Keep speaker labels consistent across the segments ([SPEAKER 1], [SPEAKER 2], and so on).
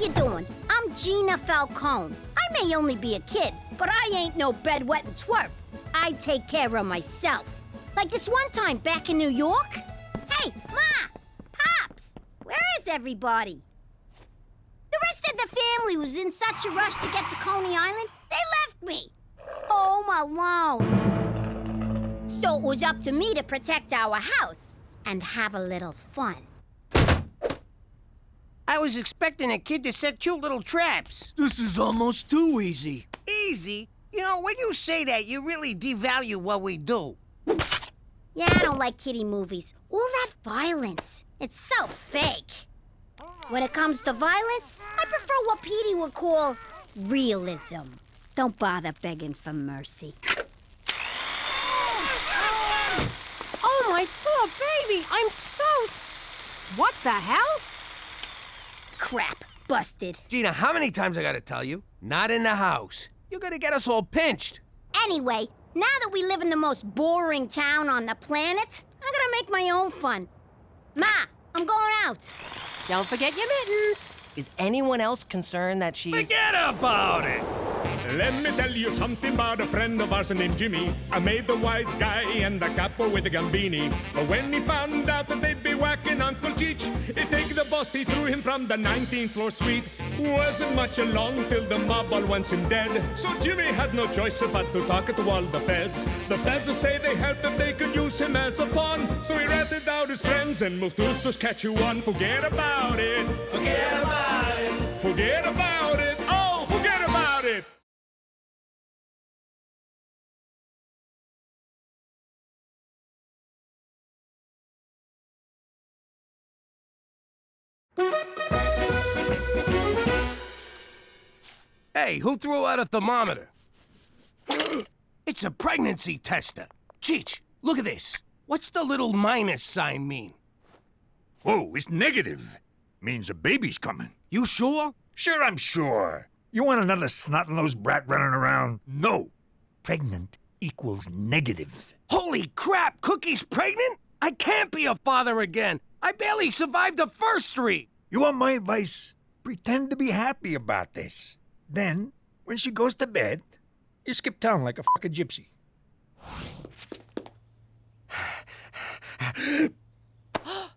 [SPEAKER 1] you doing? I'm Gina Falcone. I may only be a kid, but I ain't no bedwetting twerp. I take care of myself. Like this one time back in New York. Hey, Ma! Pops! Where is everybody? The rest of the family was in such a rush to get to Coney Island, they left me. Home alone. So it was up to me to protect our house and have a little fun.
[SPEAKER 2] I was expecting a kid to set cute little traps.
[SPEAKER 3] This is almost too easy.
[SPEAKER 2] Easy? You know, when you say that, you really devalue what we do.
[SPEAKER 1] Yeah, I don't like kiddie movies. All that violence. It's so fake. When it comes to violence, I prefer what Petey would call realism. Don't bother begging for mercy.
[SPEAKER 4] Oh, my poor baby! I'm so... What the hell?
[SPEAKER 1] Crap. Busted.
[SPEAKER 3] Gina, how many times I gotta tell you? Not in the house. You're gonna get us all pinched.
[SPEAKER 1] Anyway, now that we live in the most boring town on the planet, I'm gonna make my own fun. Ma, I'm going out.
[SPEAKER 4] Don't forget your mittens.
[SPEAKER 5] Is anyone else concerned that she's...
[SPEAKER 3] Forget about it!
[SPEAKER 6] Let me tell you something about a friend of ours named Jimmy. I made the wise guy and the capo with the Gambini. But when he found out that they'd be whacking Uncle Cheech, he'd take the boss, he threw him from the 19th floor suite. Wasn't much along till the mob all wants him dead. So Jimmy had no choice but to talk to all the feds. The feds will say they helped if they could use him as a pawn. So he ratted out his friends and moved to Saskatchewan. Forget about it. Forget about it. Forget about it. Oh, forget about it.
[SPEAKER 3] Hey, who threw out a thermometer? It's a pregnancy tester. Cheech, look at this. What's the little minus sign mean?
[SPEAKER 7] Oh, it's negative. Means a baby's coming.
[SPEAKER 3] You sure?
[SPEAKER 7] Sure, I'm sure. You want another snot-nosed brat running around? No. Pregnant equals negative.
[SPEAKER 3] Holy crap, Cookie's pregnant? I can't be a father again. I barely survived the first three.
[SPEAKER 7] You want my advice? Pretend to be happy about this. Then, when she goes to bed, you skip town like a fucking gypsy.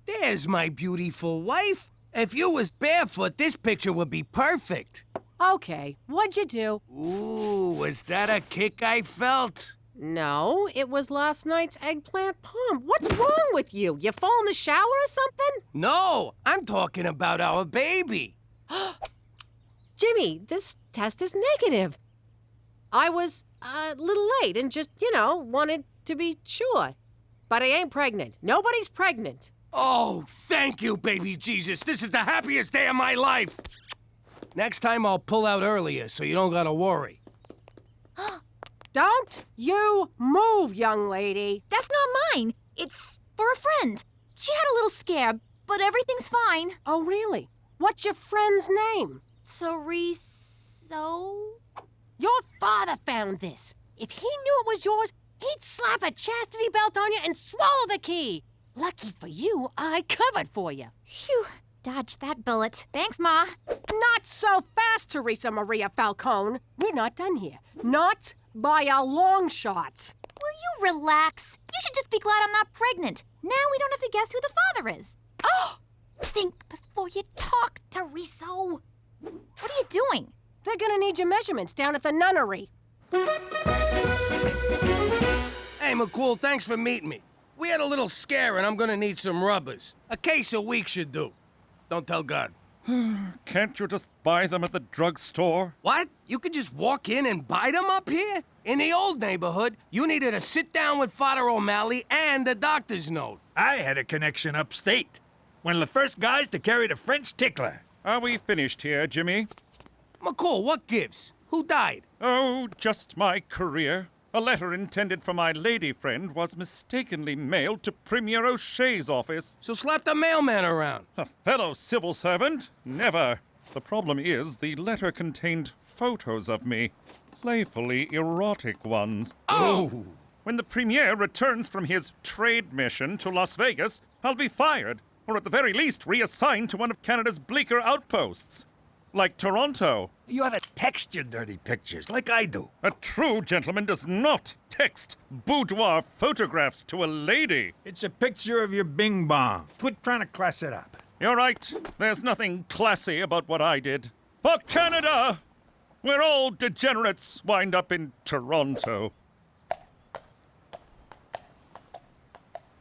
[SPEAKER 3] There's my beautiful wife. If you was barefoot, this picture would be perfect.
[SPEAKER 4] Okay, what'd you do?
[SPEAKER 3] Ooh, was that a kick I felt?
[SPEAKER 4] No, it was last night's eggplant palm. What's wrong with you? You fall in the shower or something?
[SPEAKER 3] No, I'm talking about our baby.
[SPEAKER 4] Jimmy, this test is negative. I was a little late and just, wanted to be sure. But I ain't pregnant. Nobody's pregnant.
[SPEAKER 3] Oh, thank you, baby Jesus. This is the happiest day of my life. Next time I'll pull out earlier so you don't gotta worry.
[SPEAKER 4] Don't you move, young lady.
[SPEAKER 8] That's not mine. It's for a friend. She had a little scare, but everything's fine.
[SPEAKER 4] Oh, really? What's your friend's name?
[SPEAKER 8] Theresa?
[SPEAKER 4] Your father found this. If he knew it was yours, he'd slap a chastity belt on you and swallow the key. Lucky for you, I covered for you.
[SPEAKER 8] Phew. Dodged that bullet. Thanks, Ma.
[SPEAKER 4] Not so fast, Theresa Maria Falcone. We're not done here. Not by a long shot.
[SPEAKER 8] Will you relax? You should just be glad I'm not pregnant. Now we don't have to guess who the father is. Oh! Think before you talk, Theresa. What are you doing?
[SPEAKER 4] They're gonna need your measurements down at the nunnery.
[SPEAKER 3] Hey, McCool, thanks for meeting me. We had a little scare and I'm gonna need some rubbers. A case a week should do. Don't tell God.
[SPEAKER 6] Can't you just buy them at the drugstore?
[SPEAKER 3] What? You could just walk in and buy them up here? In the old neighborhood, you needed to sit down with Father O'Malley and the doctor's note.
[SPEAKER 7] I had a connection upstate. One of the first guys to carry the French tickler.
[SPEAKER 6] Are we finished here, Jimmy?
[SPEAKER 3] McCool, what gives? Who died?
[SPEAKER 6] Oh, just my career. A letter intended for my lady friend was mistakenly mailed to Premier O'Shea's office.
[SPEAKER 3] So slap the mailman around.
[SPEAKER 6] A fellow civil servant? Never. The problem is the letter contained photos of me. Playfully erotic ones.
[SPEAKER 3] Oh!
[SPEAKER 6] When the Premier returns from his trade mission to Las Vegas, I'll be fired, or at the very least reassigned to one of Canada's bleaker outposts.
[SPEAKER 9] like Toronto.
[SPEAKER 7] You ought to text your dirty pictures like I do.
[SPEAKER 9] A true gentleman does not text boudoir photographs to a lady.
[SPEAKER 7] It's a picture of your bing bong. Quit trying to class it up.
[SPEAKER 9] You're right. There's nothing classy about what I did. For Canada, where all degenerates wind up in Toronto.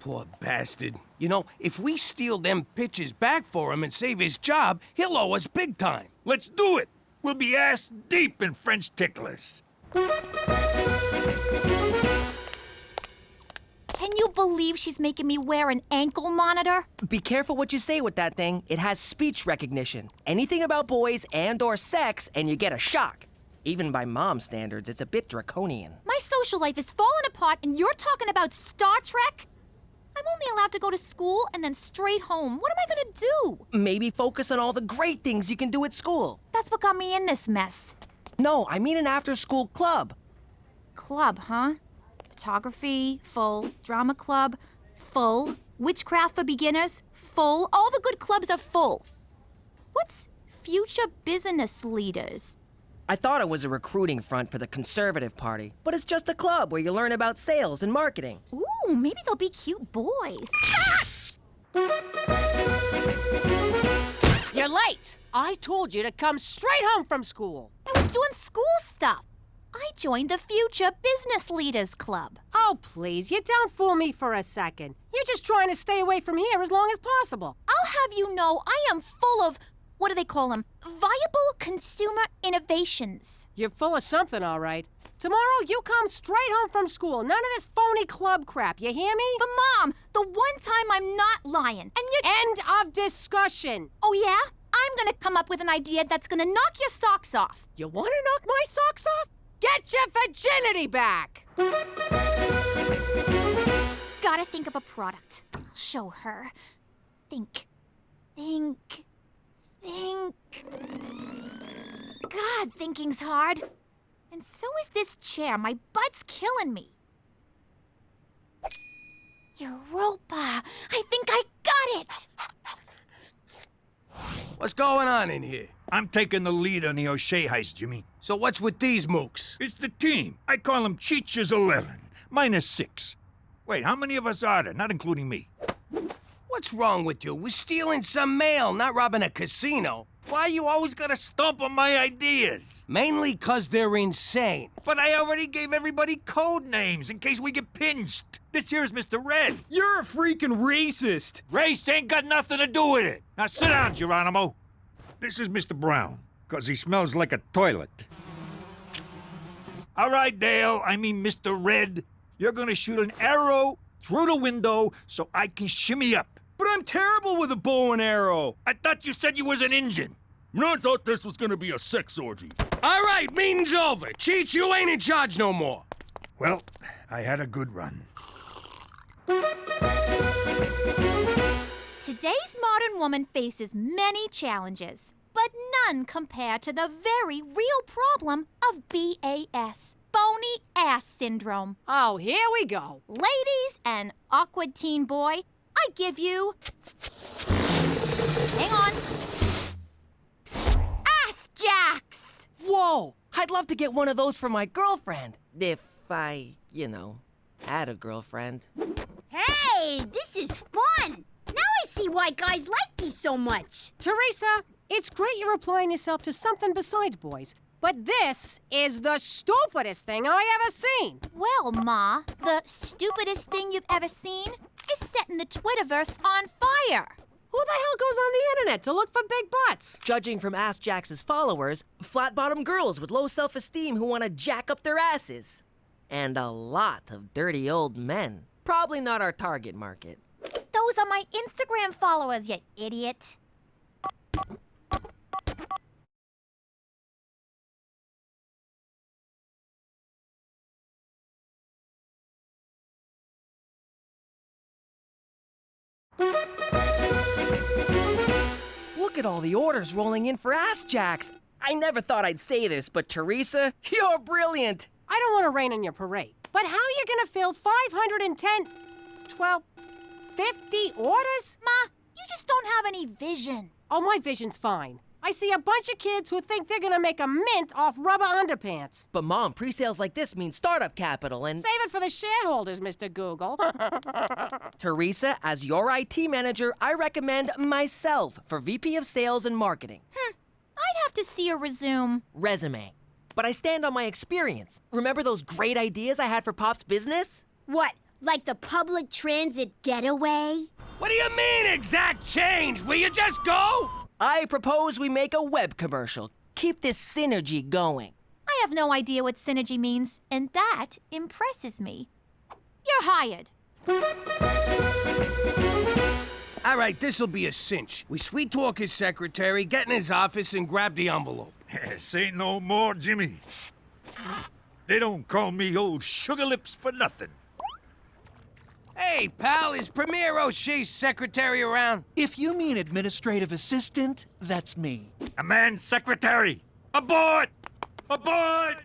[SPEAKER 3] Poor bastard. You know, if we steal them pictures back for him and save his job, he'll owe us big time.
[SPEAKER 7] Let's do it. We'll be ass deep in French ticklers.
[SPEAKER 8] Can you believe she's making me wear an ankle monitor?
[SPEAKER 5] Be careful what you say with that thing. It has speech recognition. Anything about boys and/or sex, and you get a shock. Even by mom standards, it's a bit draconian.
[SPEAKER 8] My social life is falling apart and you're talking about Star Trek? I'm only allowed to go to school and then straight home. What am I gonna do?
[SPEAKER 5] Maybe focus on all the great things you can do at school.
[SPEAKER 8] That's what got me in this mess.
[SPEAKER 5] No, I mean an after-school club.
[SPEAKER 8] Club, huh? Photography, full. Drama club, full. Witchcraft for beginners, full. All the good clubs are full. What's future business leaders?
[SPEAKER 5] I thought it was a recruiting front for the Conservative Party, but it's just a club where you learn about sales and marketing.
[SPEAKER 8] Ooh, maybe they'll be cute boys.
[SPEAKER 4] You're late. I told you to come straight home from school.
[SPEAKER 8] I was doing school stuff. I joined the Future Business Leaders Club.
[SPEAKER 4] Oh, please, you don't fool me for a second. You're just trying to stay away from here as long as possible.
[SPEAKER 8] I'll have you know I am full of, what do they call them? Viable consumer innovations.
[SPEAKER 4] You're full of something, all right. Tomorrow, you come straight home from school. None of this phony club crap, you hear me?
[SPEAKER 8] But Mom, the one time I'm not lying, and you—
[SPEAKER 4] End of discussion.
[SPEAKER 8] Oh yeah? I'm gonna come up with an idea that's gonna knock your socks off.
[SPEAKER 4] You want to knock my socks off? Get your virginity back!
[SPEAKER 8] Gotta think of a product. I'll show her. Think. God, thinking's hard. And so is this chair. My butt's killing me. Europa. I think I got it.
[SPEAKER 3] What's going on in here?
[SPEAKER 7] I'm taking the lead on the O'Shea heist, Jimmy.
[SPEAKER 3] So what's with these mooks?
[SPEAKER 7] It's the team. I call them Cheech's 11, minus 6. Wait, how many of us are there, not including me?
[SPEAKER 3] What's wrong with you? We're stealing some mail, not robbing a casino.
[SPEAKER 7] Why you always gotta stomp on my ideas?
[SPEAKER 3] Mainly 'cause they're insane.
[SPEAKER 7] But I already gave everybody code names in case we get pinched. This here's Mr. Red.
[SPEAKER 10] You're a freaking racist.
[SPEAKER 7] Race ain't got nothing to do with it. Now sit down, Geronimo. This is Mr. Brown, 'cause he smells like a toilet. All right, Dale, I mean Mr. Red. You're gonna shoot an arrow through the window so I can shimmy up.
[SPEAKER 10] But I'm terrible with a bow and arrow.
[SPEAKER 7] I thought you said you was an Injun.
[SPEAKER 10] I thought this was gonna be a sex orgy.
[SPEAKER 3] All right, meeting's over. Cheech, you ain't in charge no more.
[SPEAKER 7] Well, I had a good run.
[SPEAKER 8] Today's modern woman faces many challenges, but none compare to the very real problem of BAS, bony ass syndrome.
[SPEAKER 4] Oh, here we go.
[SPEAKER 8] Ladies and awkward teen boy, I give you... Hang on. Ass-Jax!
[SPEAKER 5] Whoa! I'd love to get one of those for my girlfriend. If I, had a girlfriend.
[SPEAKER 1] Hey, this is fun. Now I see why guys like these so much.
[SPEAKER 4] Theresa, it's great you're applying yourself to something besides boys, but this is the stupidest thing I ever seen.
[SPEAKER 8] Well, Ma, the stupidest thing you've ever seen is setting the Twitterverse on fire.
[SPEAKER 4] Who the hell goes on the internet to look for big butts?
[SPEAKER 5] Judging from Ass-Jax's followers, flat-bottom girls with low self-esteem who want to jack up their asses. And a lot of dirty old men. Probably not our target market.
[SPEAKER 8] Those are my Instagram followers, you idiot.
[SPEAKER 5] Look at all the orders rolling in for Ass-Jax. I never thought I'd say this, but Theresa, you're brilliant.
[SPEAKER 4] I don't want to rain on your parade, but how are you gonna fill 510, 12, 50 orders?
[SPEAKER 8] Ma, you just don't have any vision.
[SPEAKER 4] Oh, my vision's fine. I see a bunch of kids who think they're gonna make a mint off rubber underpants.
[SPEAKER 5] But Mom, pre-sales like this mean startup capital and...
[SPEAKER 4] Save it for the shareholders, Mr. Google.
[SPEAKER 5] Teresa, as your IT manager, I recommend myself for VP of Sales and Marketing.
[SPEAKER 8] I'd have to see a resume.
[SPEAKER 5] Resume. But I stand on my experience. Remember those great ideas I had for Pop's business?
[SPEAKER 1] What, like the public transit getaway?
[SPEAKER 3] What do you mean, exact change? Will you just go?
[SPEAKER 5] I propose we make a web commercial. Keep this synergy going.
[SPEAKER 8] I have no idea what synergy means, and that impresses me. You're hired.
[SPEAKER 3] All right, this'll be a cinch. We sweet talk his secretary, get in his office, and grab the envelope.
[SPEAKER 7] Say no more, Jimmy. They don't call me old sugar lips for nothing.
[SPEAKER 3] Hey, pal, is Premier O'Shea's secretary around?
[SPEAKER 11] If you mean administrative assistant, that's me.
[SPEAKER 7] A man secretary. Aboard! Aboard!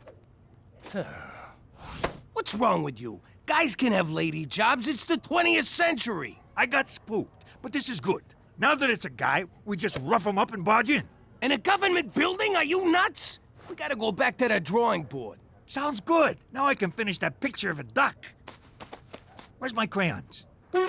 [SPEAKER 3] What's wrong with you? Guys can have lady jobs. It's the 20th century.
[SPEAKER 7] I got spooked, but this is good. Now that it's a guy, we just rough him up and barge in.
[SPEAKER 3] In a government building? Are you nuts? We gotta go back to the drawing board.
[SPEAKER 7] Sounds good. Now I can finish that picture of a duck. Where's my crayons?
[SPEAKER 8] Our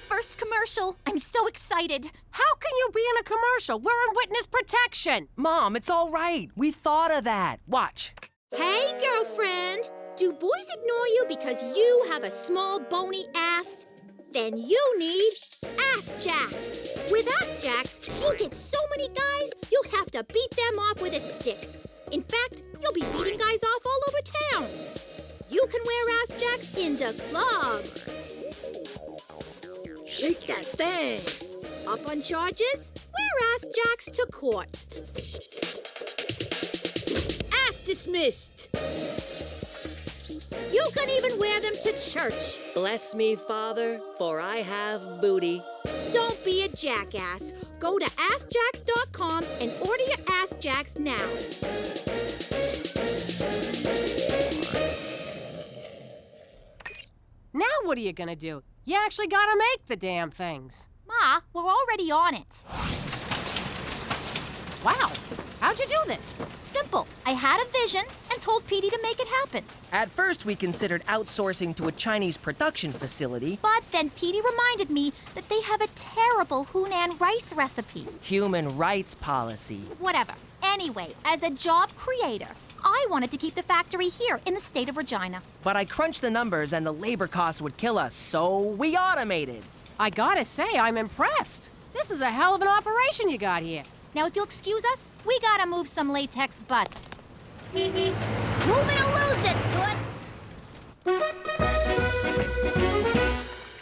[SPEAKER 8] first commercial. I'm so excited.
[SPEAKER 4] How can you be in a commercial? We're in witness protection.
[SPEAKER 5] Mom, it's all right. We thought of that. Watch.
[SPEAKER 1] Hey, girlfriend. Do boys ignore you because you have a small bony ass? Then you need Ass-Jax. With Ass-Jax, you'll get so many guys, you'll have to beat them off with a stick. In fact, you'll be beating guys off all over town. You can wear Ass-Jax in the club. Shake that thing. Up on charges? Wear Ass-Jax to court. Ass dismissed. You can even wear them to church.
[SPEAKER 5] Bless me, Father, for I have booty.
[SPEAKER 1] Don't be a jackass. Go to Ass-Jax.com and order your Ass-Jax now.
[SPEAKER 4] Now what are you gonna do? You actually gotta make the damn things.
[SPEAKER 8] Ma, we're already on it.
[SPEAKER 4] Wow, how'd you do this?
[SPEAKER 8] Simple. I had a vision and told Petey to make it happen.
[SPEAKER 5] At first, we considered outsourcing to a Chinese production facility.
[SPEAKER 8] But then Petey reminded me that they have a terrible Hunan rice recipe.
[SPEAKER 5] Human rights policy.
[SPEAKER 8] Whatever. Anyway, as a job creator, I wanted to keep the factory here in the state of Regina.
[SPEAKER 5] But I crunched the numbers and the labor costs would kill us, so we automated.
[SPEAKER 4] I gotta say, I'm impressed. This is a hell of an operation you got here.
[SPEAKER 8] Now, if you'll excuse us, we gotta move some latex butts.
[SPEAKER 1] Move it or lose it, Toots.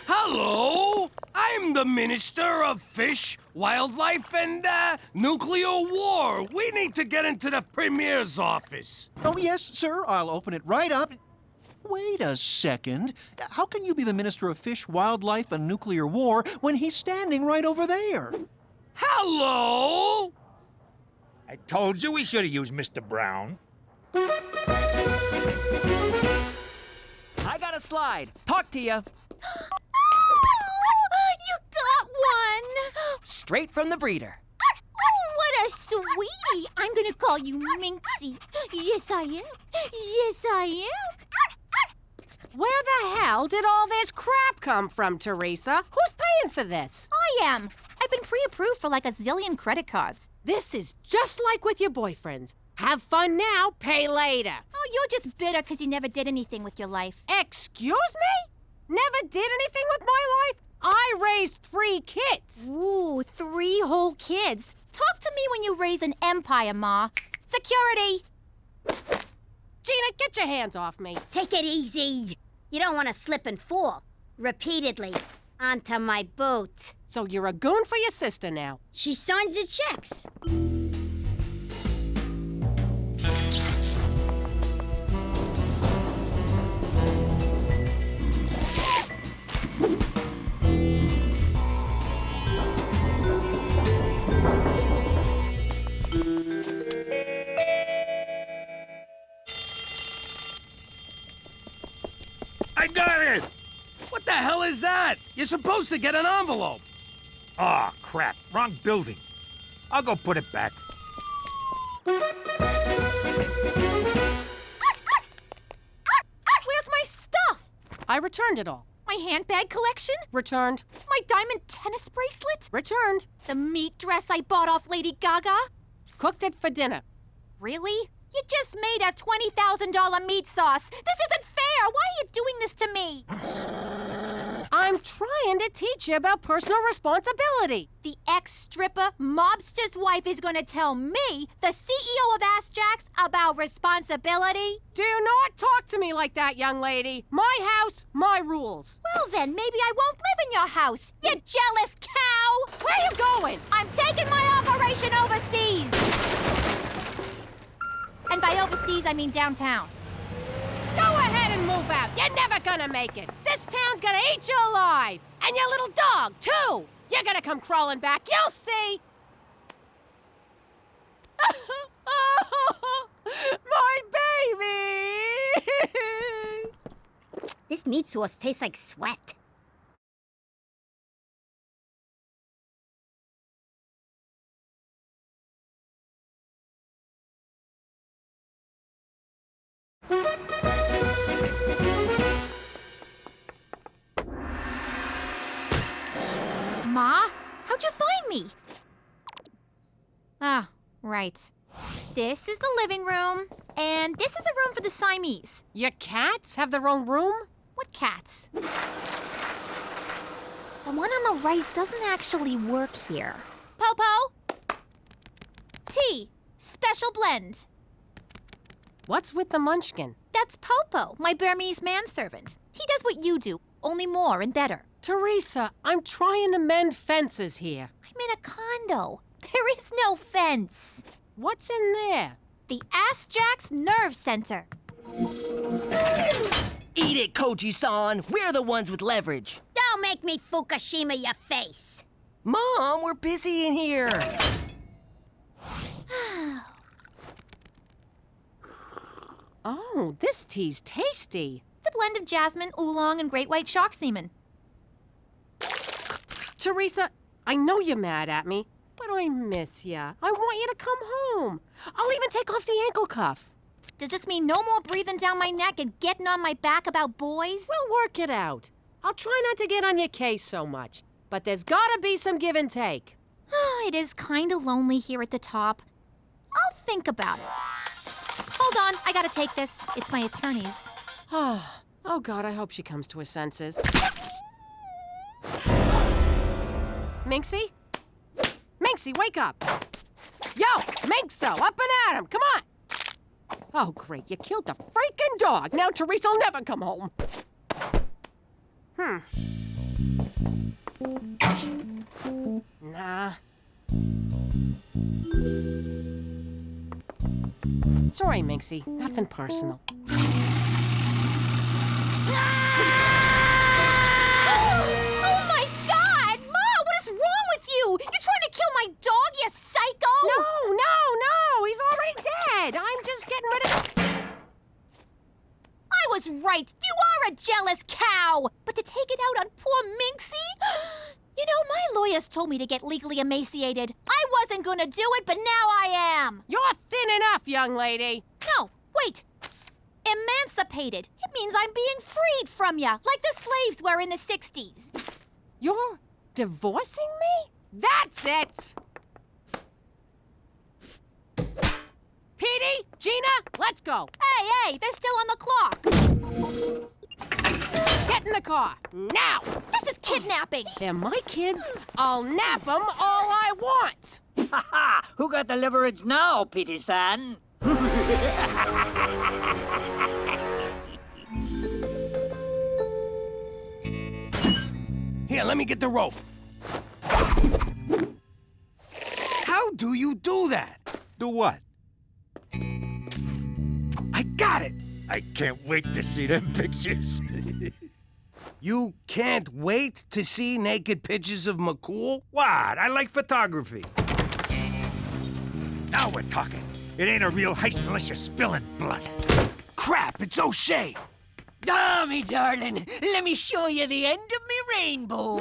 [SPEAKER 3] Hello? I'm the Minister of Fish, Wildlife, and, Nuclear War. We need to get into the Premier's office.
[SPEAKER 11] Oh, yes, sir. I'll open it right up. Wait a second. How can you be the Minister of Fish, Wildlife, and Nuclear War when he's standing right over there?
[SPEAKER 3] Hello?
[SPEAKER 7] I told you we should have used Mr. Brown.
[SPEAKER 5] I got a slide. Talk to ya.
[SPEAKER 8] You got one!
[SPEAKER 5] Straight from the breeder.
[SPEAKER 8] What a sweetie! I'm gonna call you Minxie. Yes, I am. Yes, I am.
[SPEAKER 4] Where the hell did all this crap come from, Theresa? Who's paying for this?
[SPEAKER 8] I am. I've been pre-approved for like a zillion credit cards.
[SPEAKER 4] This is just like with your boyfriends. Have fun now, pay later.
[SPEAKER 8] Oh, you're just bitter because you never did anything with your life.
[SPEAKER 4] Excuse me? Never did anything with my life? I raised 3 kids.
[SPEAKER 8] Ooh, 3 whole kids. Talk to me when you raise an empire, Ma. Security!
[SPEAKER 4] Gina, get your hands off me.
[SPEAKER 1] Take it easy. You don't want to slip and fall. Repeatedly. Onto my boot.
[SPEAKER 4] So you're a goon for your sister now.
[SPEAKER 1] She signs the checks.
[SPEAKER 7] I got it!
[SPEAKER 3] What the hell is that? You're supposed to get an envelope.
[SPEAKER 7] Aw, crap. Wrong building. I'll go put it back.
[SPEAKER 8] Where's my stuff?
[SPEAKER 4] I returned it all.
[SPEAKER 8] My handbag collection?
[SPEAKER 4] Returned.
[SPEAKER 8] My diamond tennis bracelet?
[SPEAKER 4] Returned.
[SPEAKER 8] The meat dress I bought off Lady Gaga?
[SPEAKER 4] Cooked it for dinner.
[SPEAKER 8] Really? You just made a $20,000 meat sauce. This isn't fair. Why are you doing this to me?
[SPEAKER 4] I'm trying to teach you about personal responsibility.
[SPEAKER 8] The ex-stripper mobster's wife is going to tell me, the CEO of Ass-Jax, about responsibility?
[SPEAKER 4] Do not talk to me like that, young lady. My house, my rules.
[SPEAKER 8] Well then, maybe I won't live in your house, you jealous cow!
[SPEAKER 4] Where are you going?
[SPEAKER 8] I'm taking my operation overseas! And by overseas, I mean downtown.
[SPEAKER 4] Go ahead and move out. You're never gonna make it. This town's gonna eat you alive. And your little dog, too. You're gonna come crawling back. You'll see. My baby!
[SPEAKER 1] This meat sauce tastes like sweat.
[SPEAKER 8] Ma, how'd you find me? Ah, right. This is the living room, and this is a room for the Siamese.
[SPEAKER 4] Your cats have their own room?
[SPEAKER 8] What cats? The one on the right doesn't actually work here. Popo! Tea, special blend.
[SPEAKER 4] What's with the munchkin?
[SPEAKER 8] That's Popo, my Burmese manservant. He does what you do, only more and better.
[SPEAKER 4] Theresa, I'm trying to mend fences here.
[SPEAKER 8] I'm in a condo. There is no fence.
[SPEAKER 4] What's in there?
[SPEAKER 8] The Ass-Jax nerve center.
[SPEAKER 5] Eat it, Koji-san. We're the ones with leverage.
[SPEAKER 1] Don't make me Fukushima your face.
[SPEAKER 5] Mom, we're busy in here.
[SPEAKER 4] Oh, this tea's tasty.
[SPEAKER 8] It's a blend of jasmine, oolong, and great white shark semen.
[SPEAKER 4] Theresa, I know you're mad at me, but I miss ya. I want you to come home. I'll even take off the ankle cuff.
[SPEAKER 8] Does this mean no more breathing down my neck and getting on my back about boys?
[SPEAKER 4] We'll work it out. I'll try not to get on your case so much, but there's gotta be some give and take.
[SPEAKER 8] It is kinda lonely here at the top. I'll think about it. Hold on, I gotta take this. It's my attorney's.
[SPEAKER 4] Oh, God, I hope she comes to her senses. Minxie? Minxie, wake up! Yo, Minxo, up and at him, come on! Oh, great, you killed the freaking dog. Now Theresa'll never come home. Nah. Sorry, Minxie, nothing personal.
[SPEAKER 8] Oh my God! Ma, what is wrong with you? You're trying to kill my dog, you psycho!
[SPEAKER 4] No, he's already dead. I'm just getting rid of...
[SPEAKER 8] I was right. You are a jealous cow. But to take it out on poor Minxie? You know, my lawyers told me to get legally emaciated. I wasn't gonna do it, but now I am.
[SPEAKER 4] You're thin enough, young lady.
[SPEAKER 8] No, wait. Emancipated. It means I'm being freed from ya, like the slaves were in the 60s.
[SPEAKER 4] You're divorcing me? That's it! Petey, Gina, let's go.
[SPEAKER 8] Hey, they're still on the clock.
[SPEAKER 4] Get in the car, now!
[SPEAKER 8] This is kidnapping.
[SPEAKER 4] They're my kids. I'll nap them all I want.
[SPEAKER 12] Ha ha! Who got the leverage now, Petey-san?
[SPEAKER 3] Here, let me get the rope. How do you do that?
[SPEAKER 7] Do what?
[SPEAKER 3] I got it!
[SPEAKER 7] I can't wait to see them pictures.
[SPEAKER 3] You can't wait to see naked pictures of McCool?
[SPEAKER 7] What? I like photography. Now we're talking. It ain't a real heist unless you're spilling blood.
[SPEAKER 3] Crap, it's O'Shea!
[SPEAKER 12] Ah, me darling, let me show you the end of me rainbow.